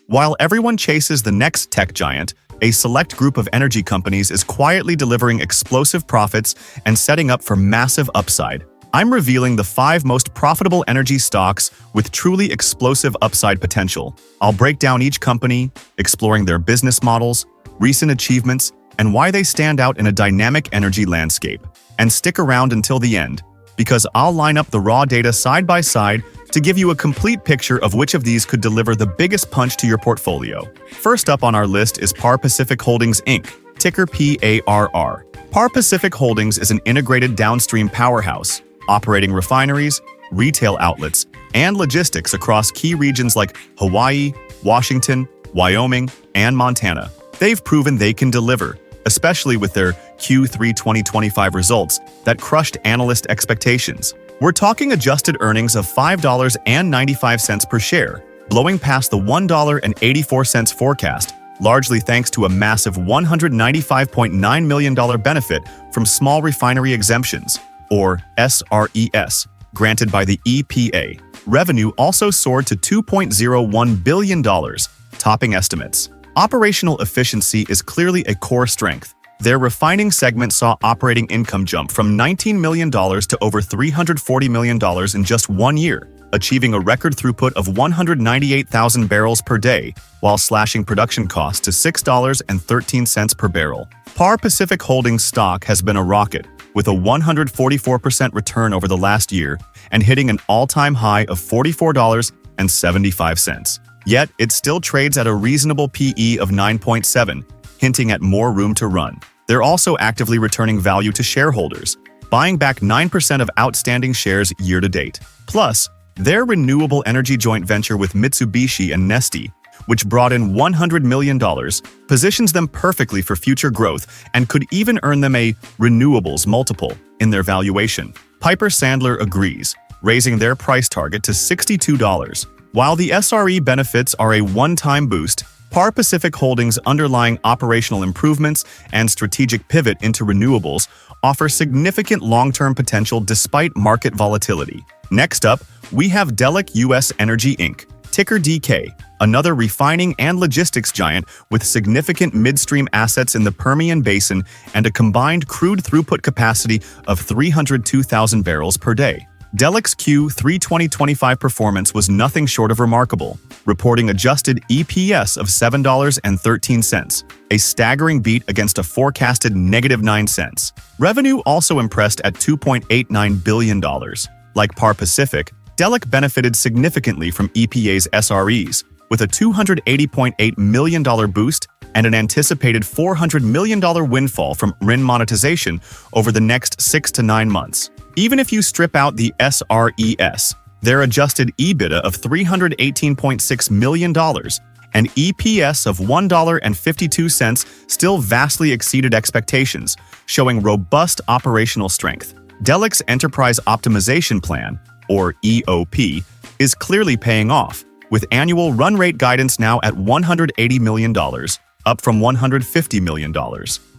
While everyone chases the next tech giant, a select group of energy companies is quietly delivering explosive profits and setting up for massive upside. I'm revealing the 5 most profitable energy stocks with truly explosive upside potential. I'll break down each company, exploring their business models, recent achievements, and why they stand out in a dynamic energy landscape. And stick around until the end, because I'll line up the raw data side by side to give you a complete picture of which of these could deliver the biggest punch to your portfolio. First up on our list is Par Pacific Holdings Inc., ticker PARR. Par Pacific Holdings is an integrated downstream powerhouse, operating refineries, retail outlets, and logistics across key regions like Hawaii, Washington, Wyoming, and Montana. They've proven they can deliver, especially with their Q3 2025 results that crushed analyst expectations. We're talking adjusted earnings of $5.95 per share, blowing past the $1.84 forecast, largely thanks to a massive $195.9 million benefit from small refinery exemptions, or SRES, granted by the EPA. Revenue also soared to $2.01 billion, topping estimates. Operational efficiency is clearly a core strength. Their refining segment saw operating income jump from $19 million to over $340 million in just 1 year, achieving a record throughput of 198,000 barrels per day, while slashing production costs to $6.13 per barrel. Par Pacific Holdings stock has been a rocket, with a 144% return over the last year and hitting an all-time high of $44.75. Yet, it still trades at a reasonable PE of 9.7, hinting at more room to run. They're also actively returning value to shareholders, buying back 9% of outstanding shares year to date. Plus, their renewable energy joint venture with Mitsubishi and Neste, which brought in $100 million, positions them perfectly for future growth and could even earn them a renewables multiple in their valuation. Piper Sandler agrees, raising their price target to $62. While the SRE benefits are a one-time boost, Par Pacific Holdings' underlying operational improvements and strategic pivot into renewables offer significant long-term potential despite market volatility. Next up, we have Delek US Energy Inc., ticker DK, another refining and logistics giant with significant midstream assets in the Permian Basin and a combined crude throughput capacity of 302,000 barrels per day. Delek's Q3 2025 performance was nothing short of remarkable, reporting adjusted EPS of $7.13, a staggering beat against a forecasted -9 cents. Revenue also impressed at $2.89 billion. Like Par Pacific, Delek benefited significantly from EPA's SREs, with a $280.8 million boost and an anticipated $400 million windfall from RIN monetization over the next 6 to 9 months. Even if you strip out the SRES, their adjusted EBITDA of $318.6 million and EPS of $1.52 still vastly exceeded expectations, showing robust operational strength. Delek's Enterprise Optimization Plan, or EOP, is clearly paying off, with annual run rate guidance now at $180 million, up from $150 million.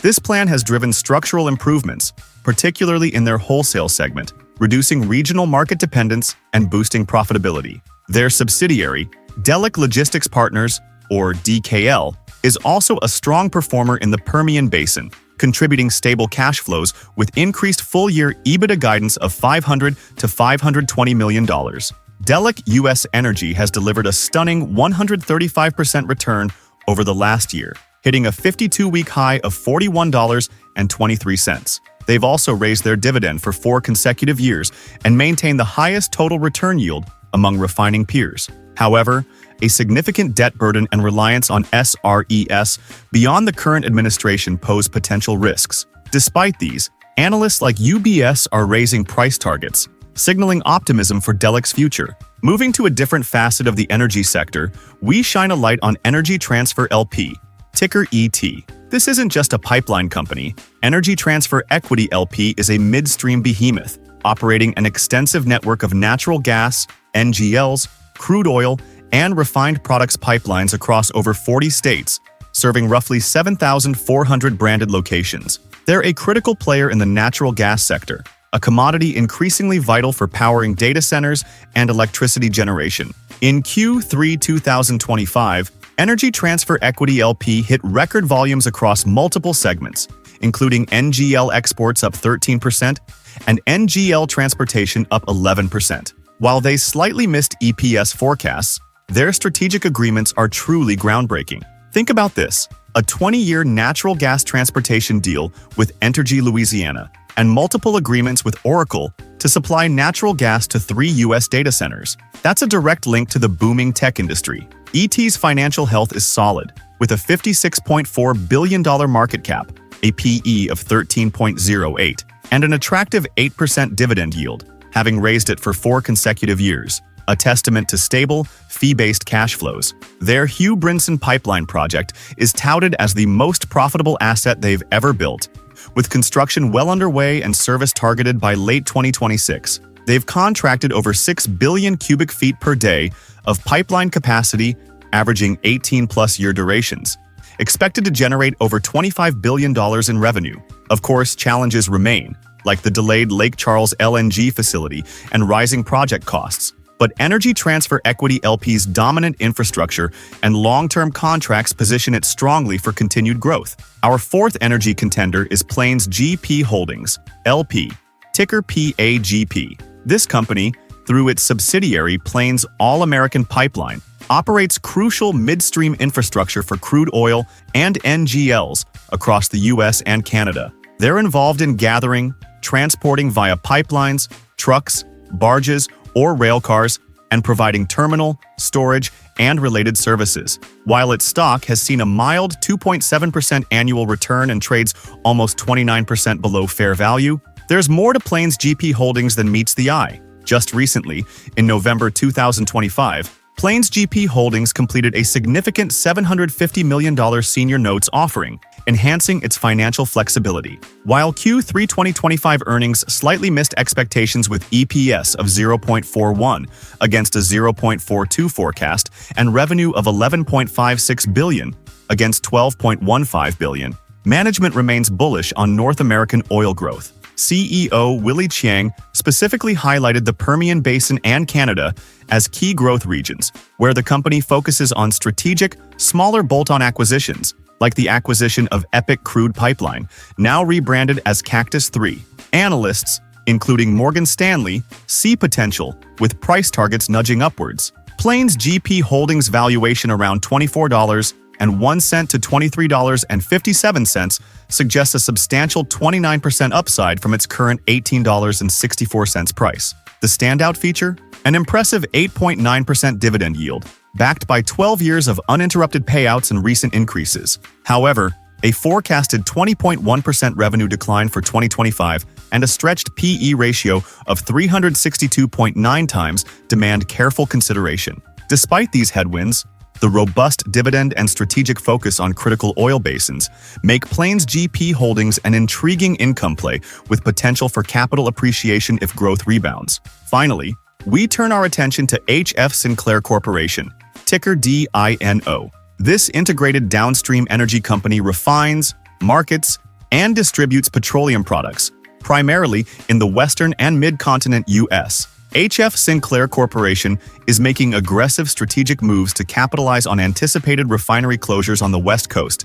This plan has driven structural improvements, particularly in their wholesale segment, reducing regional market dependence and boosting profitability. Their subsidiary, Delek Logistics Partners, or DKL, is also a strong performer in the Permian Basin, contributing stable cash flows with increased full-year EBITDA guidance of $500 to $520 million. Delek US Energy has delivered a stunning 135% return over the last year, hitting a 52-week high of $41.23. They've also raised their dividend for 4 consecutive years and maintained the highest total return yield among refining peers. However, a significant debt burden and reliance on SRES beyond the current administration pose potential risks. Despite these, analysts like UBS are raising price targets, signaling optimism for Delek's future. Moving to a different facet of the energy sector, we shine a light on Energy Transfer LP, ticker ET. This isn't just a pipeline company. Energy Transfer Equity LP is a midstream behemoth, operating an extensive network of natural gas, NGLs, crude oil, and refined products pipelines across over 40 states, serving roughly 7,400 branded locations. They're a critical player in the natural gas sector, a commodity increasingly vital for powering data centers and electricity generation. In Q3 2025, Energy Transfer Equity LP hit record volumes across multiple segments, including NGL exports up 13% and NGL transportation up 11%. While they slightly missed EPS forecasts, their strategic agreements are truly groundbreaking. Think about this: a 20-year natural gas transportation deal with Entergy Louisiana and multiple agreements with Oracle to supply natural gas to 3 U.S. data centers. That's a direct link to the booming tech industry. ET's financial health is solid, with a $56.4 billion market cap, a PE of 13.08, and an attractive 8% dividend yield, having raised it for 4 consecutive years, a testament to stable, fee-based cash flows. Their Hugh Brinson pipeline project is touted as the most profitable asset they've ever built, with construction well underway and service targeted by late 2026. They've contracted over 6 billion cubic feet per day of pipeline capacity, averaging 18-plus year durations, expected to generate over $25 billion in revenue. Of course, challenges remain, like the delayed Lake Charles LNG facility and rising project costs. But Energy Transfer Equity LP's dominant infrastructure and long-term contracts position it strongly for continued growth. Our fourth energy contender is Plains GP Holdings, LP, ticker PAGP. This company, through its subsidiary Plains All-American Pipeline, operates crucial midstream infrastructure for crude oil and NGLs across the U.S. and Canada. They're involved in gathering, transporting via pipelines, trucks, barges, or rail cars, and providing terminal, storage, and related services. While its stock has seen a mild 2.7% annual return and trades almost 29% below fair value, there's more to Plains GP Holdings than meets the eye. Just recently, in November 2025, Plains GP Holdings completed a significant $750 million senior notes offering, enhancing its financial flexibility. While Q3 2025 earnings slightly missed expectations with EPS of 0.41 against a 0.42 forecast and revenue of $11.56 billion against $12.15 billion, management remains bullish on North American oil growth. CEO Willie Chiang specifically highlighted the Permian Basin and Canada as key growth regions, where the company focuses on strategic, smaller bolt-on acquisitions, like the acquisition of Epic Crude Pipeline, now rebranded as Cactus 3. Analysts, including Morgan Stanley, see potential, with price targets nudging upwards. Plains GP Holdings valuation around $24.01 to $23.57 suggests a substantial 29% upside from its current $18.64 price. The standout feature? An impressive 8.9% dividend yield, backed by 12 years of uninterrupted payouts and recent increases. However, a forecasted 20.1% revenue decline for 2025 and a stretched PE ratio of 362.9 times demand careful consideration. Despite these headwinds, the robust dividend and strategic focus on critical oil basins make Plains GP Holdings an intriguing income play with potential for capital appreciation if growth rebounds. Finally, we turn our attention to HF Sinclair Corporation, ticker DINO. This integrated downstream energy company refines, markets, and distributes petroleum products, primarily in the western and mid-continent U.S. HF Sinclair Corporation is making aggressive strategic moves to capitalize on anticipated refinery closures on the West Coast,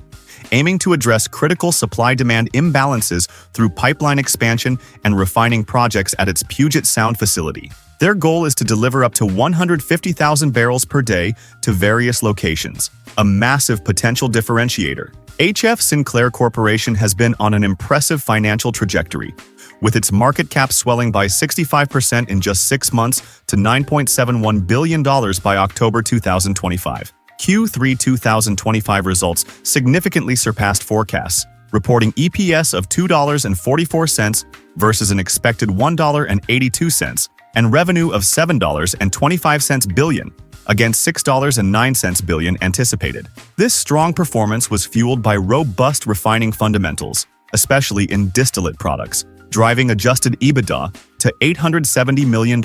aiming to address critical supply-demand imbalances through pipeline expansion and refining projects at its Puget Sound facility. Their goal is to deliver up to 150,000 barrels per day to various locations, a massive potential differentiator. HF Sinclair Corporation has been on an impressive financial trajectory, with its market cap swelling by 65% in just 6 months to $9.71 billion by October 2025. Q3 2025 results significantly surpassed forecasts, reporting EPS of $2.44 versus an expected $1.82, and revenue of $7.25 billion against $6.09 billion anticipated. This strong performance was fueled by robust refining fundamentals, especially in distillate products, driving adjusted EBITDA to $870 million,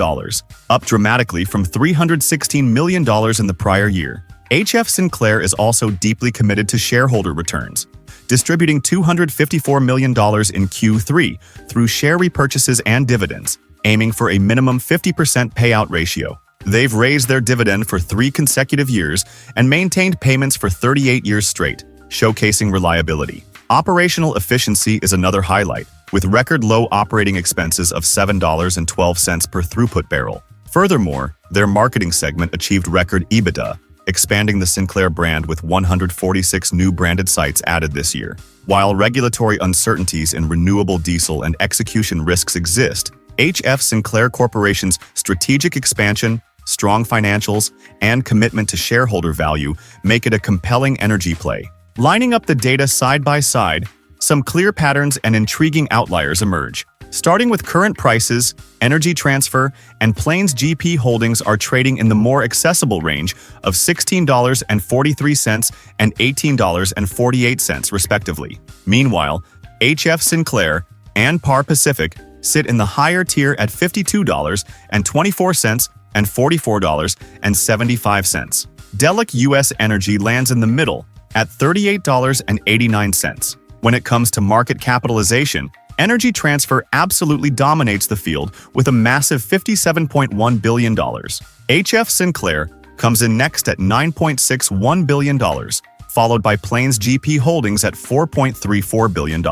up dramatically from $316 million in the prior year. HF Sinclair is also deeply committed to shareholder returns, distributing $254 million in Q3 through share repurchases and dividends, aiming for a minimum 50% payout ratio. They've raised their dividend for 3 consecutive years and maintained payments for 38 years straight, showcasing reliability. Operational efficiency is another highlight, with record low operating expenses of $7.12 per throughput barrel. Furthermore, their marketing segment achieved record EBITDA, expanding the Sinclair brand with 146 new branded sites added this year. While regulatory uncertainties in renewable diesel and execution risks exist, HF Sinclair Corporation's strategic expansion, strong financials, and commitment to shareholder value make it a compelling energy play. Lining up the data side by side, some clear patterns and intriguing outliers emerge. Starting with current prices, Energy Transfer and Plains GP Holdings are trading in the more accessible range of $16.43 and $18.48 respectively. Meanwhile, HF Sinclair and Par Pacific sit in the higher tier at $52.24 and $44.75. Delek US Energy lands in the middle at $38.89. When it comes to market capitalization, Energy Transfer absolutely dominates the field with a massive $57.1 billion. HF Sinclair comes in next at $9.61 billion, followed by Plains GP Holdings at $4.34 billion.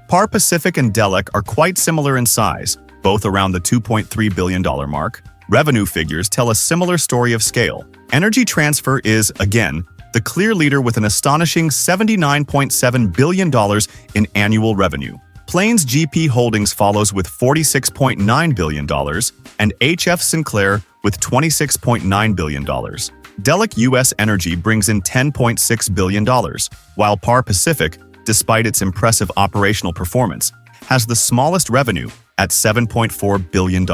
Par Pacific and Delek are quite similar in size, both around the $2.3 billion mark. Revenue figures tell a similar story of scale. Energy Transfer is, again, the clear leader with an astonishing $79.7 billion in annual revenue. Plains GP Holdings follows with $46.9 billion, and HF Sinclair with $26.9 billion. Delek US Energy brings in $10.6 billion, while Par Pacific, despite its impressive operational performance, has the smallest revenue at $7.4 billion.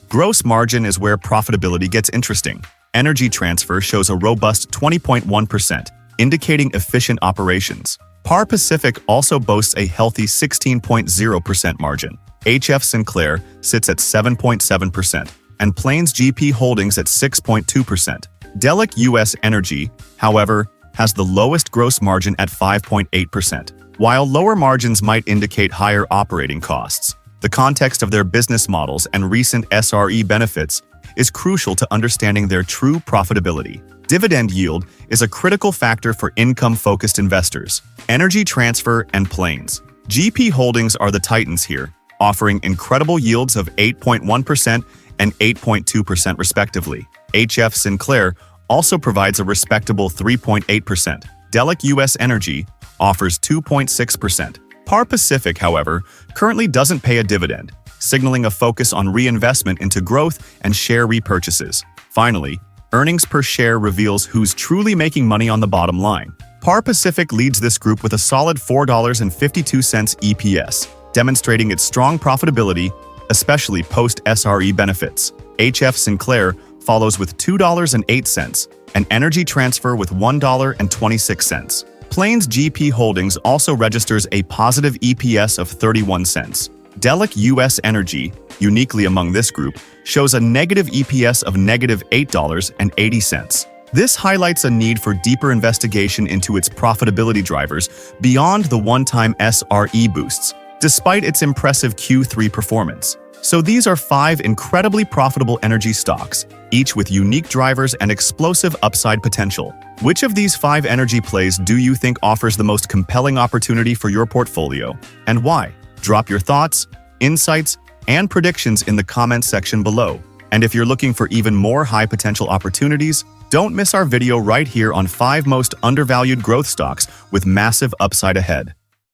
Gross margin is where profitability gets interesting. Energy Transfer shows a robust 20.1%, indicating efficient operations. Par Pacific also boasts a healthy 16.0% margin. HF Sinclair sits at 7.7%, and Plains GP Holdings at 6.2%. Delek US Energy, however, has the lowest gross margin at 5.8%. While lower margins might indicate higher operating costs, the context of their business models and recent SRE benefits is crucial to understanding their true profitability. Dividend yield is a critical factor for income-focused investors. Energy Transfer and Plains GP Holdings are the titans here, offering incredible yields of 8.1% and 8.2% respectively. HF Sinclair also provides a respectable 3.8%. Delek US Energy offers 2.6%. Par Pacific, however, currently doesn't pay a dividend, signaling a focus on reinvestment into growth and share repurchases. Finally, earnings per share reveals who's truly making money on the bottom line. Par Pacific leads this group with a solid $4.52 EPS, demonstrating its strong profitability, especially post-SRE benefits. HF Sinclair follows with $2.08, and Energy Transfer with $1.26. Plains GP Holdings also registers a positive EPS of 31 cents. Delek US Energy, uniquely among this group, shows a negative EPS of negative $8.80. This highlights a need for deeper investigation into its profitability drivers beyond the one-time SRE boosts, despite its impressive Q3 performance. So these are 5 incredibly profitable energy stocks, each with unique drivers and explosive upside potential. Which of these 5 energy plays do you think offers the most compelling opportunity for your portfolio, and why? Drop your thoughts, insights, and predictions in the comments section below. And if you're looking for even more high-potential opportunities, don't miss our video right here on 5 most undervalued growth stocks with massive upside ahead.